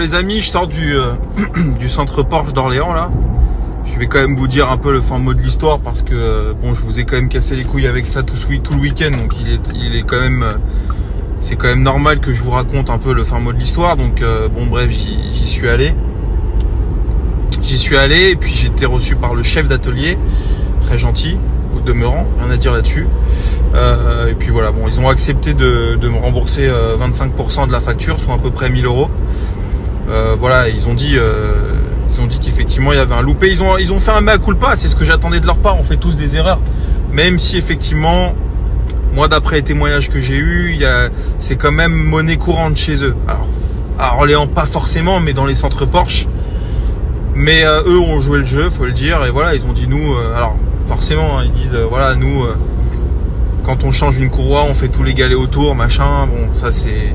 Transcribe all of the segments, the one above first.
Les amis, je sors du centre Porsche d'Orléans là. Je vais quand même vous dire un peu le fin mot de l'histoire parce que bon, je vous ai quand même cassé les couilles avec ça tout le week-end, donc il est quand même, c'est quand même normal que je vous raconte un peu le fin mot de l'histoire. Donc bon, bref, j'y suis allé. Et puis j'ai été reçu par le chef d'atelier, très gentil au demeurant, rien à dire là-dessus. Et puis voilà, bon, ils ont accepté de me rembourser 25% de la facture, soit à peu près 1000 euros. Voilà, ils ont dit qu'effectivement il y avait un loupé. Ils ont fait un mea culpa, c'est ce que j'attendais de leur part. On fait tous des erreurs, même si effectivement, moi d'après les témoignages que j'ai eus, c'est quand même monnaie courante chez eux. Alors à Orléans pas forcément, mais dans les centres Porsche. Mais eux ont joué le jeu, faut le dire. Et voilà, ils ont dit nous. Alors forcément, hein, ils disent voilà, nous quand on change une courroie, on fait tous les galets autour, machin. Bon, ça c'est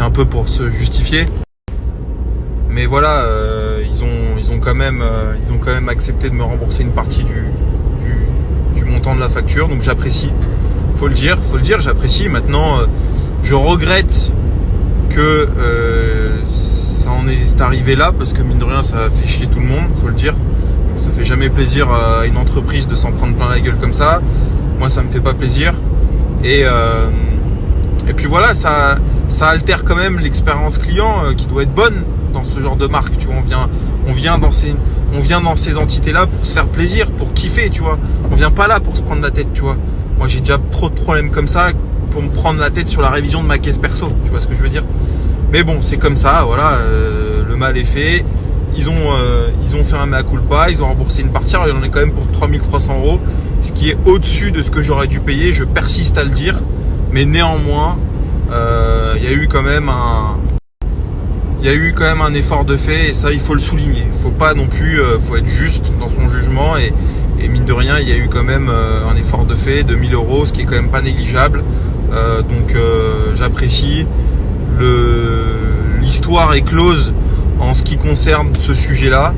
un peu pour se justifier. Mais voilà, ils ont quand même accepté de me rembourser une partie du montant de la facture. Donc j'apprécie, faut le dire, j'apprécie. Maintenant, je regrette que ça en est arrivé là, parce que mine de rien, ça a fait chier tout le monde, faut le dire. Ça fait jamais plaisir à une entreprise de s'en prendre plein la gueule comme ça. Moi, ça me fait pas plaisir. Et puis voilà, ça altère quand même l'expérience client qui doit être bonne dans ce genre de marque. Tu vois, on vient dans ces entités-là pour se faire plaisir, pour kiffer, tu vois. On vient pas là pour se prendre la tête, tu vois. Moi, j'ai déjà trop de problèmes comme ça pour me prendre la tête sur la révision de ma caisse perso. Tu vois ce que je veux dire? Mais bon, c'est comme ça, voilà. Le mal est fait. Ils ont fait un mea culpa, ils ont remboursé une partie. Alors, il en est quand même pour 3300 euros, ce qui est au-dessus de ce que j'aurais dû payer. Je persiste à le dire, mais néanmoins, il y a eu quand même un effort de fait, et ça, il faut le souligner. Faut pas non plus, faut être juste dans son jugement, et mine de rien, il y a eu quand même un effort de fait de 1000 euros, ce qui est quand même pas négligeable. Donc j'apprécie. L'histoire est close en ce qui concerne ce sujet-là.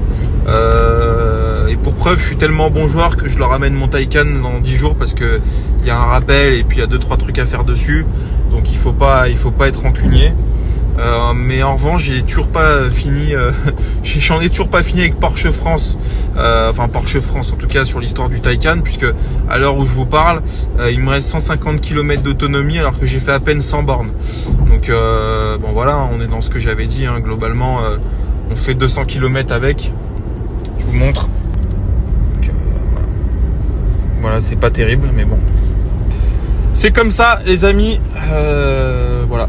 Et pour preuve, je suis tellement bon joueur que je leur amène mon Taycan dans 10 jours parce que il y a un rappel et puis il y a 2-3 trucs à faire dessus. Donc il faut pas être rancunier. Mais en revanche, j'ai toujours pas fini. J'en ai toujours pas fini avec Porsche France. Enfin Porsche France en tout cas sur l'histoire du Taycan, puisque à l'heure où je vous parle, il me reste 150 km d'autonomie alors que j'ai fait à peine 100 bornes. Donc bon voilà, on est dans ce que j'avais dit. Hein, globalement, on fait 200 km avec. Je vous montre. Donc, voilà, c'est pas terrible, mais bon. C'est comme ça, les amis. Voilà.